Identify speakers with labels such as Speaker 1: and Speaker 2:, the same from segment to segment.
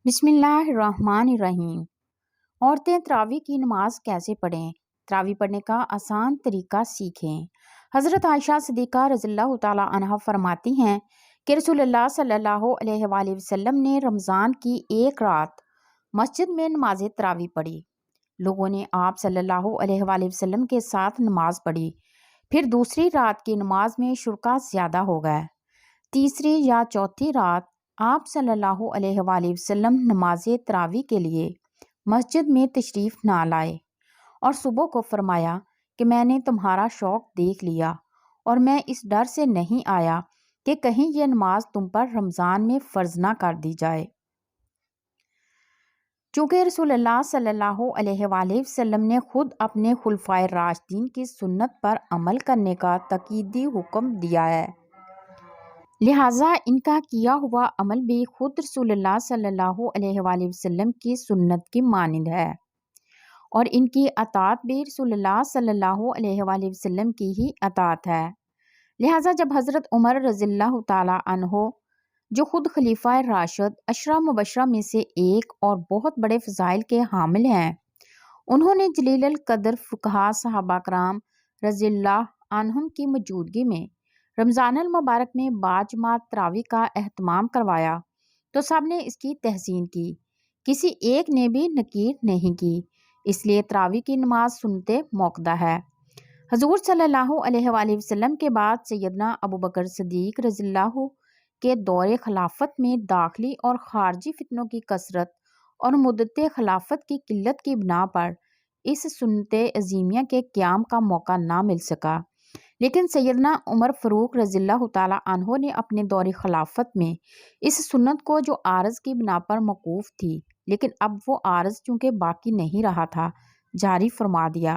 Speaker 1: بسم اللہ الرحمن الرحیم۔ عورتیں تراویح کی نماز کیسے پڑھیں؟ تراویح پڑھنے کا آسان طریقہ سیکھیں۔ حضرت عائشہ صدیقہ رضی اللہ تعالی عنہا فرماتی ہیں کہ رسول اللہ صلی اللہ علیہ وآلہ وسلم نے رمضان کی ایک رات مسجد میں نماز تراویح پڑھی۔ لوگوں نے آپ صلی اللہ علیہ وآلہ وسلم کے ساتھ نماز پڑھی۔ پھر دوسری رات کی نماز میں شرکا زیادہ ہو گئے۔ تیسری یا چوتھی رات آپ صلی اللہ علیہ وآلہ وسلم نماز تراویح کے لیے مسجد میں تشریف نہ لائے اور صبح کو فرمایا کہ میں نے تمہارا شوق دیکھ لیا اور میں اس ڈر سے نہیں آیا کہ کہیں یہ نماز تم پر رمضان میں فرض نہ کر دی جائے۔ چونکہ رسول اللہ صلی اللہ علیہ وآلہ وسلم نے خود اپنے خلفائے راشدین کی سنت پر عمل کرنے کا تاکیدی حکم دیا ہے، لہٰذا ان کا کیا ہوا عمل بھی خود رسول اللہ صلی اللہ علیہ وآلہ وسلم کی سنت کی مانند ہے، اور ان کی اطاعت بھی رسول اللہ صلی اللہ علیہ وآلہ وسلم کی ہی اطاعت ہے۔ لہٰذا جب حضرت عمر رضی اللہ تعالی عنہ، جو خود خلیفہ راشد عشرہ مبشرہ میں سے ایک اور بہت بڑے فضائل کے حامل ہیں، انہوں نے جلیل القدر فقہا صحابہ کرام رضی اللہ عنہم کی موجودگی میں رمضان المبارک میں باجماعت تراویح کا اہتمام کروایا تو سب نے اس کی تحسین کی، کسی ایک نے بھی نکیر نہیں کی۔ اس لیے تراویح کی نماز سنت موقدہ ہے۔ حضور صلی اللہ علیہ وآلہ وسلم کے بعد سیدنا ابو بکر صدیق رضی اللہ کے دور خلافت میں داخلی اور خارجی فتنوں کی کثرت اور مدت خلافت کی قلت کی بنا پر اس سنت عظیمیہ کے قیام کا موقع نہ مل سکا، لیکن سیدنا عمر فاروق رضی اللہ تعالی عنہ نے اپنے دور خلافت میں اس سنت کو، جو عارض کی بنا پر موقوف تھی لیکن اب وہ عارض چونکہ باقی نہیں رہا تھا، جاری فرما دیا۔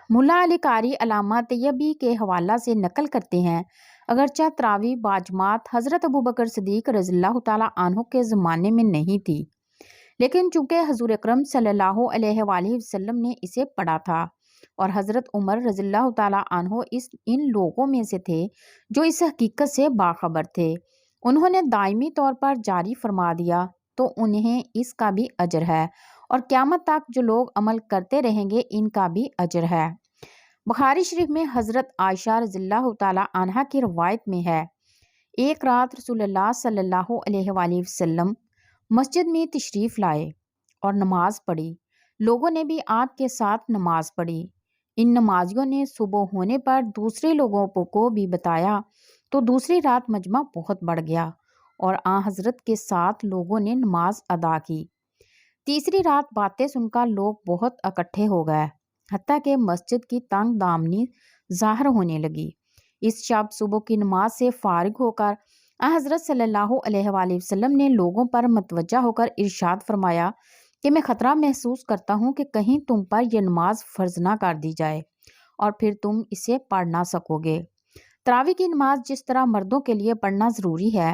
Speaker 1: ملا علی قاری علامہ طیبی کے حوالہ سے نقل کرتے ہیں، اگرچہ تراویح باجماعت حضرت ابو بکر صدیق رضی اللہ تعالی عنہ کے زمانے میں نہیں تھی، لیکن چونکہ حضور اکرم صلی اللہ علیہ وآلہ وسلم نے اسے پڑھا تھا اور حضرت عمر رضی اللہ تعالی عنہ ان لوگوں میں سے تھے جو اس حقیقت سے باخبر تھے، انہوں نے دائمی طور پر جاری فرما دیا تو انہیں اس کا بھی اجر ہے، اور قیامت تک جو لوگ عمل کرتے رہیں گے ان کا بھی اجر ہے۔ بخاری شریف میں حضرت عائشہ رضی اللہ تعالی عنہا کی روایت میں ہے، ایک رات رسول اللہ صلی اللہ علیہ وآلہ وسلم مسجد میں تشریف لائے اور نماز پڑھی، لوگوں نے بھی آپ کے ساتھ نماز پڑھی۔ ان نمازیوں نے صبح ہونے پر دوسرے لوگوں کو بھی بتایا تو دوسری رات مجمع بہت بڑھ گیا اور آن حضرت کے ساتھ لوگوں نے نماز ادا کی۔ تیسری رات باتیں سن کر لوگ بہت اکٹھے ہو گئے، حتیٰ کہ مسجد کی تنگ دامنی ظاہر ہونے لگی۔ اس شب صبح کی نماز سے فارغ ہو کر حضرت صلی اللہ علیہ وآلہ وسلم نے لوگوں پر متوجہ ہو کر ارشاد فرمایا کہ میں خطرہ محسوس کرتا ہوں کہ کہیں تم پر یہ نماز فرض نہ کر دی جائے اور پھر تم اسے پڑھ نہ سکو گے۔ تراویح کی نماز جس طرح مردوں کے لیے پڑھنا ضروری ہے،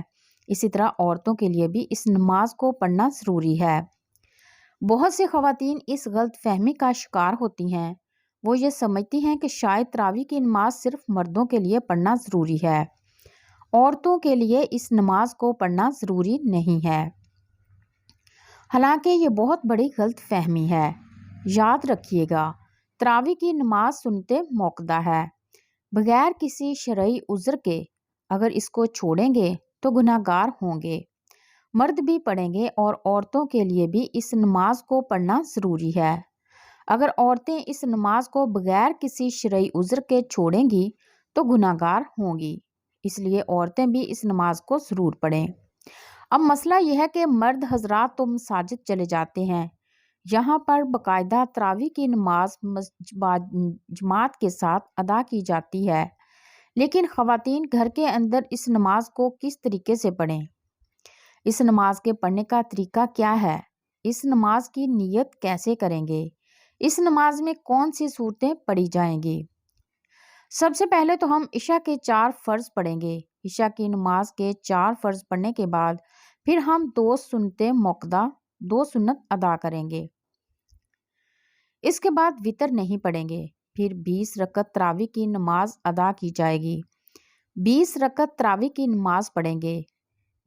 Speaker 1: اسی طرح عورتوں کے لیے بھی اس نماز کو پڑھنا ضروری ہے۔ بہت سی خواتین اس غلط فہمی کا شکار ہوتی ہیں، وہ یہ سمجھتی ہیں کہ شاید تراویح کی نماز صرف مردوں کے لیے پڑھنا ضروری ہے، عورتوں کے لیے اس نماز کو پڑھنا ضروری نہیں ہے۔ حالانکہ یہ بہت بڑی غلط فہمی ہے۔ یاد رکھیے گا، تراویح کی نماز سنت موقدہ ہے، بغیر کسی شرعی عذر کے اگر اس کو چھوڑیں گے تو گناہ گار ہوں گے۔ مرد بھی پڑھیں گے اور عورتوں کے لیے بھی اس نماز کو پڑھنا ضروری ہے۔ اگر عورتیں اس نماز کو بغیر کسی شرعی عذر کے چھوڑیں گی تو گناہ گار ہوں گی، اس لیے عورتیں بھی اس نماز کو ضرور پڑھیں۔ اب مسئلہ یہ ہے کہ مرد حضرات تو مساجد چلے جاتے ہیں، یہاں پر باقاعدہ تراویح کی نماز جماعت کے ساتھ ادا کی جاتی ہے، لیکن خواتین گھر کے اندر اس نماز کو کس طریقے سے پڑھیں؟ اس نماز کے پڑھنے کا طریقہ کیا ہے؟ اس نماز کی نیت کیسے کریں گے؟ اس نماز میں کون سی صورتیں پڑھی جائیں گی؟ سب سے پہلے تو ہم عشاء کے 4 فرض پڑھیں گے۔ عشاء کی نماز کے 4 فرض پڑھنے کے بعد پھر ہم 2 سنت موقدہ، 2 سنت ادا کریں گے۔ اس کے بعد وتر نہیں پڑھیں گے، پھر 20 رکعت تراویح کی نماز ادا کی جائے گی۔ 20 رکعت تراویح کی نماز پڑھیں گے،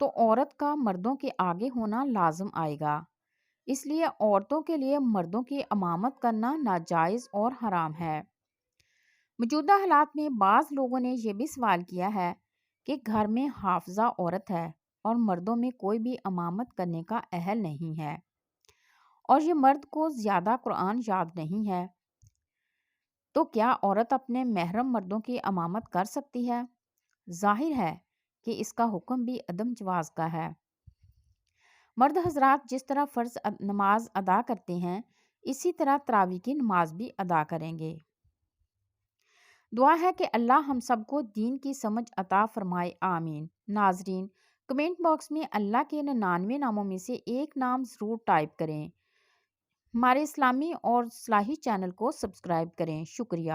Speaker 1: تو عورت کا مردوں کے آگے ہونا لازم آئے گا۔ اس لیے عورتوں کے لیے مردوں کی امامت کرنا ناجائز اور حرام ہے۔ موجودہ حالات میں بعض لوگوں نے یہ بھی سوال کیا ہے کہ گھر میں حافظہ عورت ہے اور مردوں میں کوئی بھی امامت کرنے کا اہل نہیں ہے، اور یہ مرد کو زیادہ قرآن یاد نہیں ہے، تو کیا عورت اپنے محرم مردوں کی امامت کر سکتی ہے؟ ظاہر ہے کہ اس کا حکم بھی عدم جواز کا ہے۔ مرد حضرات جس طرح فرض نماز ادا کرتے ہیں، اسی طرح تراویح کی نماز بھی ادا کریں گے۔ دعا ہے کہ اللہ ہم سب کو دین کی سمجھ عطا فرمائے، آمین۔ ناظرین، کمنٹ باکس میں اللہ کے 99 ناموں میں سے ایک نام ضرور ٹائپ کریں۔ ہمارے اسلامی اور اصلاحی چینل کو سبسکرائب کریں۔ شکریہ۔